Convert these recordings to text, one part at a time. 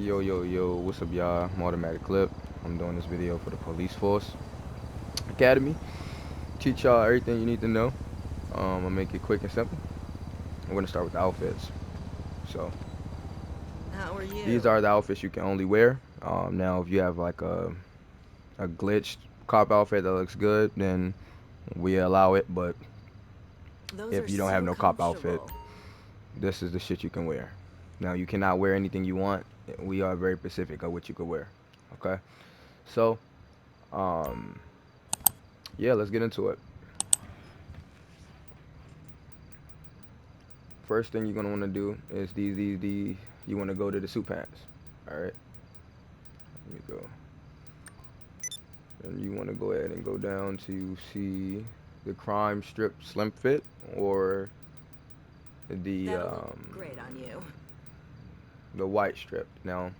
Yo, what's up, y'all? I'm Automaticclip. I'm doing this video for the Police Force Academy. Teach y'all everything you need to know. I'll make it quick and simple. We're gonna start with the outfits. So How are these you? are the outfits you can only wear. Now, if you have like a glitched cop outfit that looks good, then we allow it. But Those are if you don't have so no cop outfit, comfortable. this is the shit you can wear. Now, you cannot wear anything you want. We are very specific of what you can wear. Okay. So, um, yeah, let's get into it. First thing you're gonna want to do is these. You want to go to the suit pants. All right. Let me go. And you want to go ahead and go down to see the crime strip slim fit or the That'll look great on you. the white strip. Now,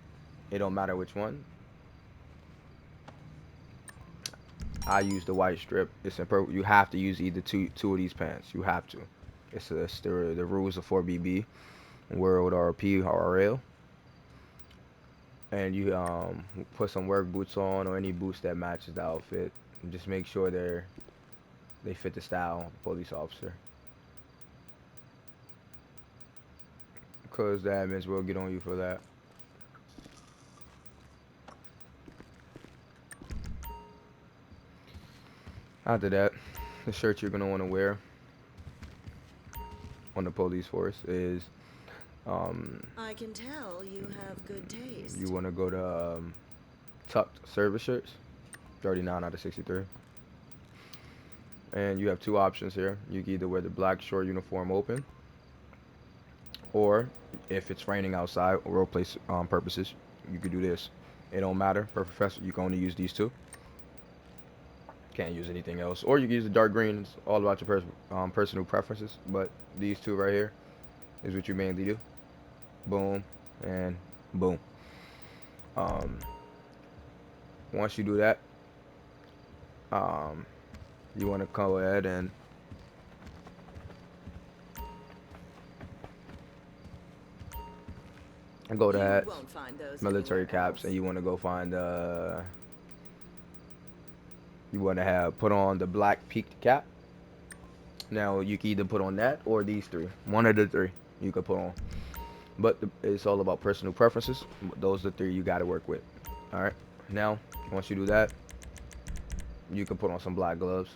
it don't matter which one. I use the white strip. It's a you have to use either two of these pants. You have to. It's the rules of 4BB World RP RL. And you put some work boots on or any boots that matches the outfit. And just make sure they fit the style of the police officer. Because the admins will get on you for that. After that, the shirt you're gonna want to wear on the police force is um, I can tell you have good you taste. want to go to tucked service shirts, 39 out of 63. And you have two options here. You can either wear the black short uniform open, or if it's raining outside or role play purposes, you could do this. It don't matter. Per professor, you can only use these two. Can't use anything else. Or you can use the dark green. It's all about your personal preferences. But these two right here is what you mainly do. Boom and boom. Um, Once you do that, um, you want to go ahead and go to You hats, won't find those military anywhere caps, and else. you want to go find you want to have put on the black peaked cap. Now you can either put on that or these three. One of the three you could put on. But it's all about personal preferences. Those are the three you got to work with. All right. Now, once you do that, you can put on some black gloves.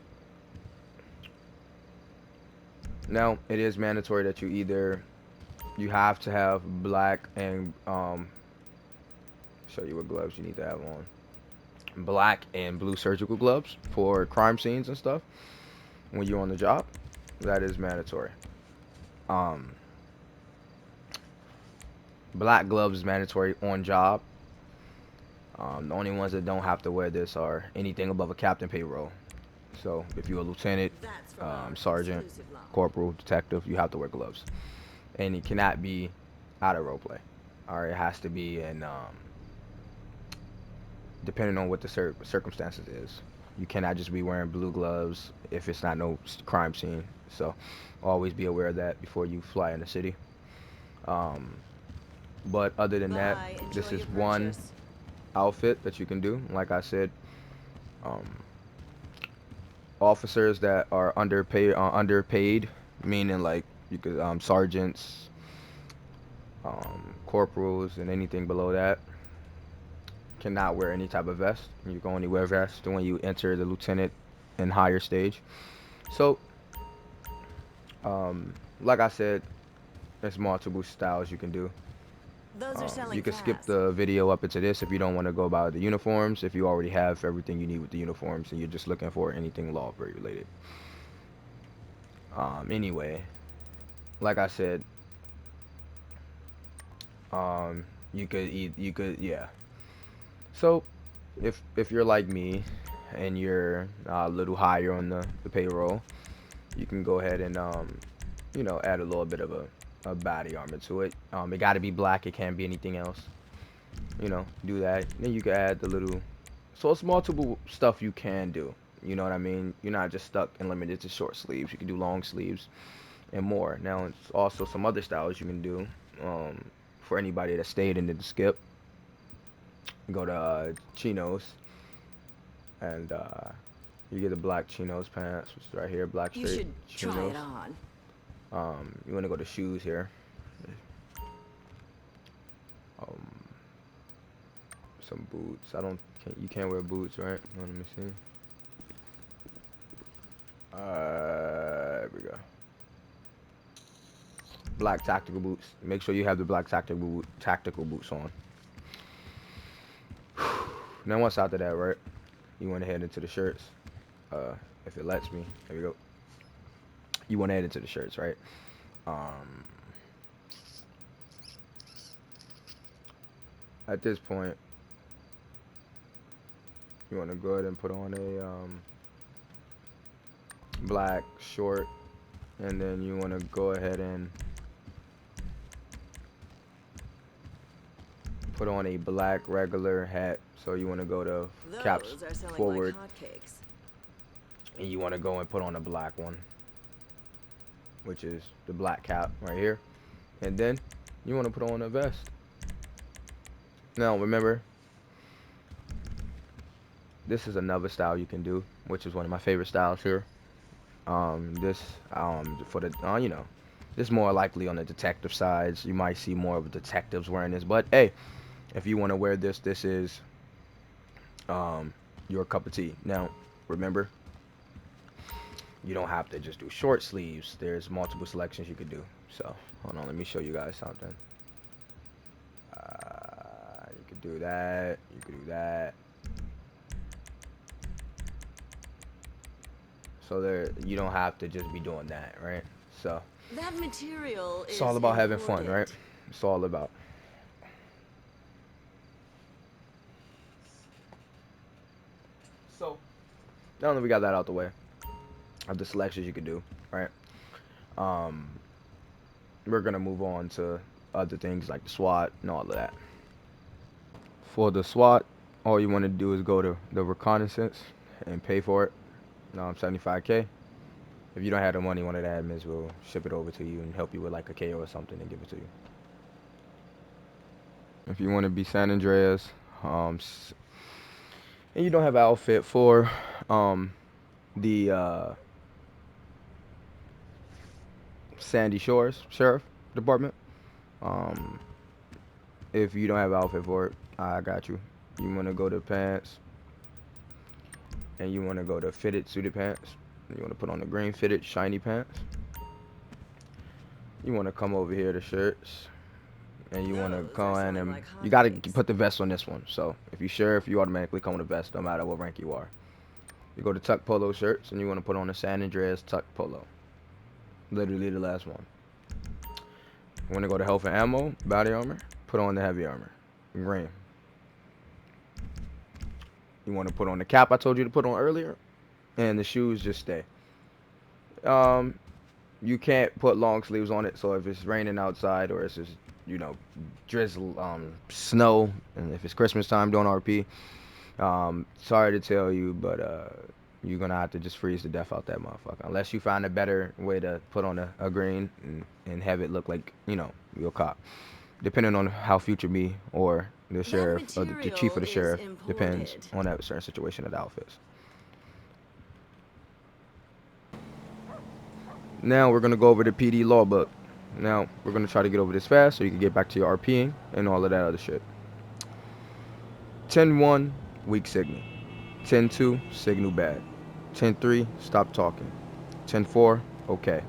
Now, it is mandatory that you have to have black and show you what gloves you need to have on. Black and blue surgical gloves for crime scenes and stuff when you're on the job. That is mandatory. Um, Black gloves is mandatory on job. The only ones that don't have to wear this are anything above a captain payroll. So if you're a lieutenant, That's from our sergeant, exclusive line. corporal, detective, you have to wear gloves, and it cannot be out of role play. All right, it has to be in depending on what the circumstances is. You cannot just be wearing blue gloves if it's not no crime scene. So always be aware of that before you fly in the city. Um, but other than that, Bye. Enjoy this your is one purchase. outfit that you can do. Like I said, um, officers that are underpaid, meaning like you could sergeants, corporals, and anything below that cannot wear any type of vest. You can only wear vest when you enter the lieutenant and higher stage. So, like I said, there's multiple styles you can do. Those are You selling can skip fast. the video up into this if you don't want to go by the uniforms. If you already have everything you need with the uniforms and you're just looking for anything law related. Anyway, like I said, you could yeah. So if you're like me and you're a little higher on the payroll, you can go ahead and add a little bit of a body armor to it. It got to be black. It can't be anything else. Do that. Then you can add the little. So it's multiple stuff you can do. You know what I mean? You're not just stuck and limited to short sleeves. You can do long sleeves and more. Now it's also some other styles you can do. For anybody that stayed in the skip. Go to chinos, and you get the black chinos pants, which is right here, black You straight should try chinos. it on. You want to go to shoes here. Um, some boots. You can't wear boots, right? Let me see. There we go. Black tactical boots. Make sure you have the black tactical boots on. Now once after that, right, you want to head into the shirts. If it lets me, there we go. You want to head into the shirts, right? Um, at this point, you want to go ahead and put on a black short, and then you want to go ahead and put on a black regular hat. So you want to go to caps Those are selling forward, like hotcakes. and you want to go and put on a black one, which is the black cap right here. And then you want to put on a vest. Now remember, this is another style you can do, which is one of my favorite styles here. This for the this is more likely on the detective sides. You might see more of detectives wearing this, but hey, if you want to wear this, this is your cup of tea. Now remember, you don't have to just do short sleeves. There's multiple selections you could do. So hold on, let me show you guys something. You could do that. You could do that. So there, you don't have to just be doing that, right? So That material it's is all about having fun, imported. right? It's all about. So now that we got that out the way, of the selections you could do, right? Um, we're gonna move on to other things like the SWAT and all of that. For the SWAT, all you want to do is go to the reconnaissance and pay for it. 75K. If you don't have the money, one of the admins will ship it over to you and help you with like a KO or something and give it to you. If you want to be San Andreas, um, and you don't have an outfit for the Sandy Shores Sheriff Department, um, if you don't have an outfit for it, I got you. You want to go to pants, and you want to go to fitted suited pants. You want to put on the green fitted shiny pants. You want to come over here to shirts, and you want to Those are go in selling and like you got to hotcakes. put the vest on this one. So if you sheriff, you automatically come with a vest no matter what rank you are. You go to tuck polo shirts, and you want to put on a San Andreas tuck polo. Literally the last one. You want to go to health and ammo, body armor, put on the heavy armor, green. You want to put on the cap I told you to put on earlier, and the shoes just stay. Um, you can't put long sleeves on it, so if it's raining outside or it's just you know drizzle, snow, and if it's Christmas time doing RP, sorry to tell you, but you're gonna have to just freeze to death out that motherfucker unless you find a better way to put on a green and have it look like you're a cop. Depending on how future me or the That sheriff or the chief material of the is sheriff depends imported. on that certain situation of the outfits. Now we're gonna go over the PD law book. Now we're gonna try to get over this fast so you can get back to your RPing and all of that other shit. 10-1, weak signal. 10-2, signal bad. 10-3, stop talking. 10-4, okay.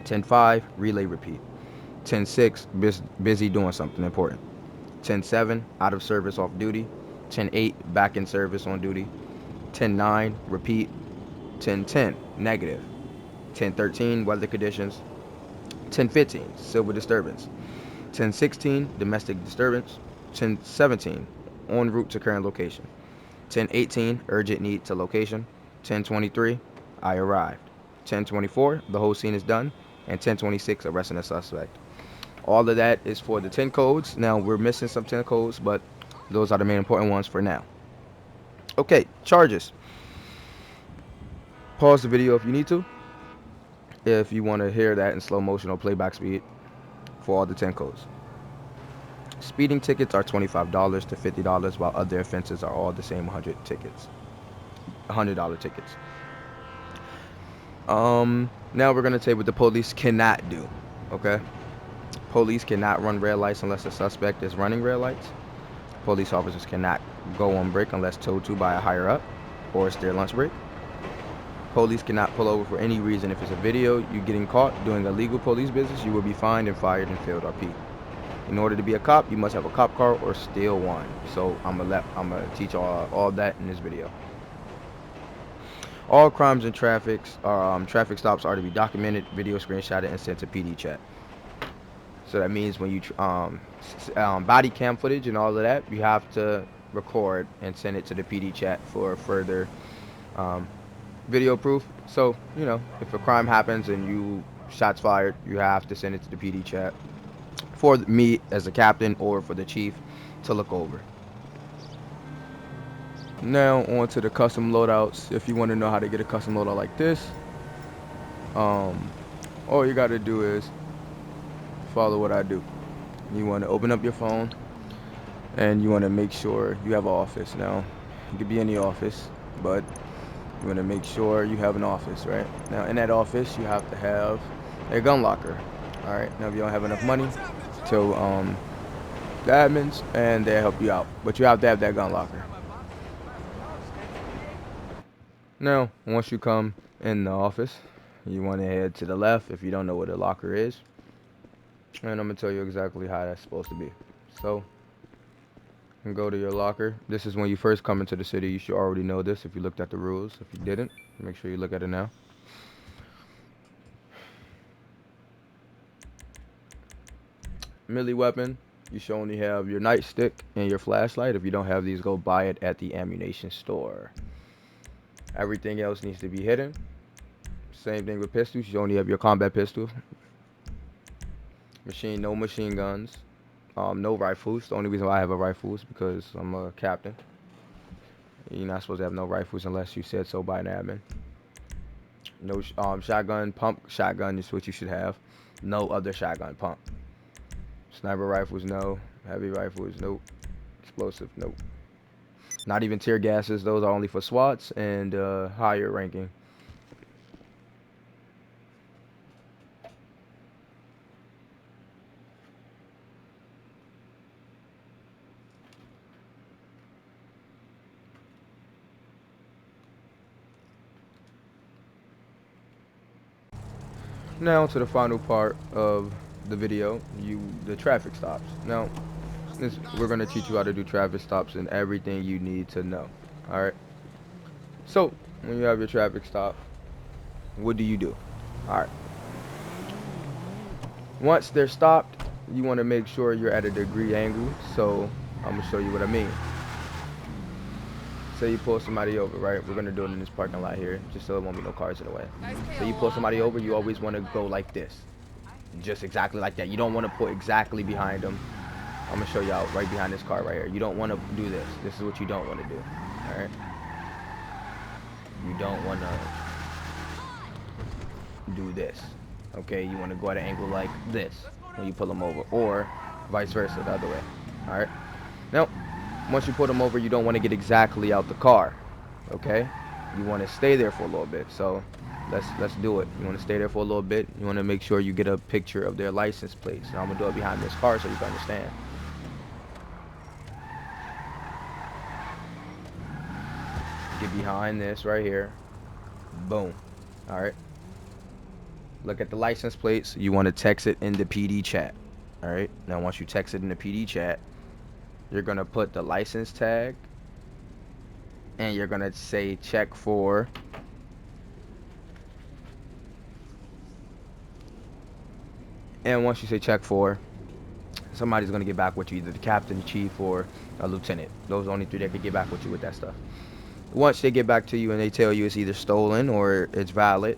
10-5, relay repeat. 10-6, busy doing something important. 10-7, out of service off duty. 10-8, back in service on duty. 10-9, repeat. 10-10, negative. 10-13, weather conditions. 10-15, civil disturbance. 10-16, domestic disturbance. 10-17, en route to current location. 10-18, urgent need to location. 10-23, I arrived. 10-24, the whole scene is done. And 10-26, arresting a suspect. All of that is for the 10 codes. Now, we're missing some 10 codes, but those are the main important ones for now. Okay, charges. Pause the video if you need to. If you want to hear that in slow motion or playback speed for all the 10 codes. Speeding tickets are $25 to $50, while other offenses are all the same 100 tickets, $100 tickets. Now we're gonna tell you what the police cannot do. Okay, police cannot run red lights unless a suspect is running red lights. Police officers cannot go on break unless told to by a higher up or it's their lunch break. Police cannot pull over for any reason. If it's a video you getting caught doing illegal police business, you will be fined and fired and failed RP. In order to be a cop, you must have a cop car or steal one. So I'm gonna teach all that in this video. All crimes and traffic stops are to be documented, video screenshotted, and sent to PD chat. So that means when you body cam footage and all of that, you have to record and send it to the PD chat for further video proof. So if a crime happens and you shots fired, you have to send it to the PD chat for me as a captain or for the chief to look over. Now on to the custom loadouts. If you want to know how to get a custom loadout like this, all you got to do is follow what I do. You want to open up your phone and you want to make sure you have an office. Now you could be in the office, but you want to make sure you have an office, right? Now in that office you have to have a gun locker. All right, now if you don't have enough money to the admins, and they help you out, but you have to have that gun locker. Now once you come in the office, you want to head to the left if you don't know what a locker is, and I'm gonna tell you exactly how that's supposed to be. So you can go to your locker. This is when you first come into the city. You should already know this if you looked at the rules. If you didn't, make sure you look at it now. Melee weapon, you should only have your nightstick and your flashlight. If you don't have these, go buy it at the ammunition store. Everything else needs to be hidden. Same thing with pistols. You only have your combat pistol. No machine guns. No rifles. The only reason why I have a rifle is because I'm a captain. You're not supposed to have no rifles unless you said so by an admin. No shotgun, pump shotgun is what you should have. No other shotgun, pump. Sniper rifles, no. Heavy rifles, nope. Explosive, nope. Not even tear gases. Those are only for SWATs and higher ranking. Now to the final part of the video, the traffic stops. Now, we're gonna teach you how to do traffic stops and everything you need to know. All right. So when you have your traffic stop, what do? All right. Once they're stopped, you want to make sure you're at a degree angle. So I'm gonna show you what I mean. Say you pull somebody over, right? We're gonna do it in this parking lot here, just so there won't be no cars in the way. So you pull somebody over, you always want to go like this, just exactly like that. You don't want to pull exactly behind them. I'm gonna show y'all right behind this car right here. You don't want to do this. This is what you don't want to do. All right. You don't want to do this. Okay. You want to go at an angle like this when you pull them over, or vice versa, the other way. All right. Now, once you pull them over, you don't want to get exactly out the car. Okay. You want to stay there for a little bit. So let's do it. You want to stay there for a little bit. You want to make sure you get a picture of their license plates. Now I'm gonna do it behind this car so you can understand. Get behind this right here. Boom. All right. Look at the license plates. You want to text it in the PD chat. All right. Now once you text it in the PD chat, you're gonna put the license tag, and you're gonna say check for. And once you say check for, somebody's gonna get back with you, either the captain, chief, or a lieutenant. Those are the only three that can get back with you with that stuff. Once they get back to you and they tell you it's either stolen or it's valid,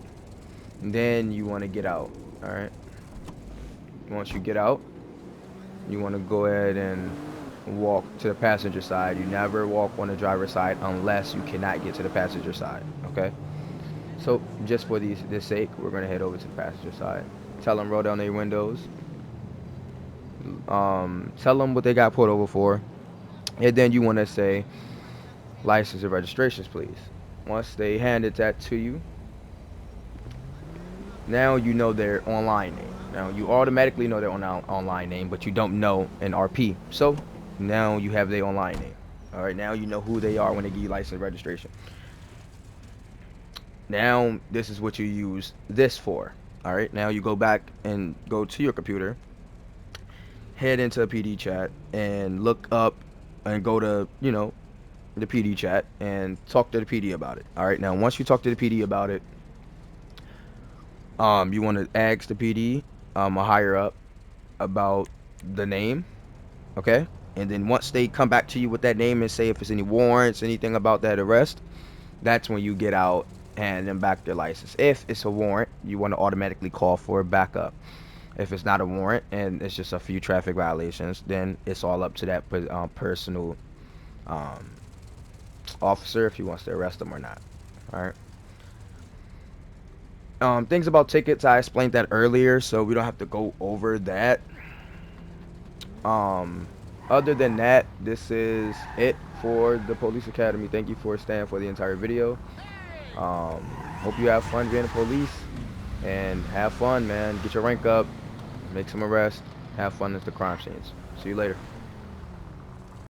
then you want to get out. All right. Once you get out, you want to go ahead and walk to the passenger side. You never walk on the driver's side unless you cannot get to the passenger side. Okay. So just for this sake, we're gonna head over to the passenger side. Tell them roll down their windows. Tell them what they got pulled over for, and then you want to say license and registrations, please. Once they handed that to you, now you know their online name. Now you automatically know their online name, but you don't know an RP. So now you have their online name. All right, now you know who they are when they give you license and registration. Now this is what you use this for. All right, now you go back and go to your computer, head into a PD chat, and look up and go to, the PD chat and talk to the PD about it. All right, now once you talk to the PD about it, you want to ask the PD, a higher up, about the name, okay? And then once they come back to you with that name and say if there's any warrants, anything about that arrest, that's when you get out and then back their license. If it's a warrant, you want to automatically call for backup. If it's not a warrant and it's just a few traffic violations, then it's all up to that personal um, officer if he wants to arrest them or not. All right. Things about tickets, I explained that earlier, so we don't have to go over that. Um, Other than that, this is it for the Police Academy. Thank you for staying for the entire video. Hope you have fun being a police, and have fun, man. Get your rank up, make some arrests, have fun at the crime scenes. See you later.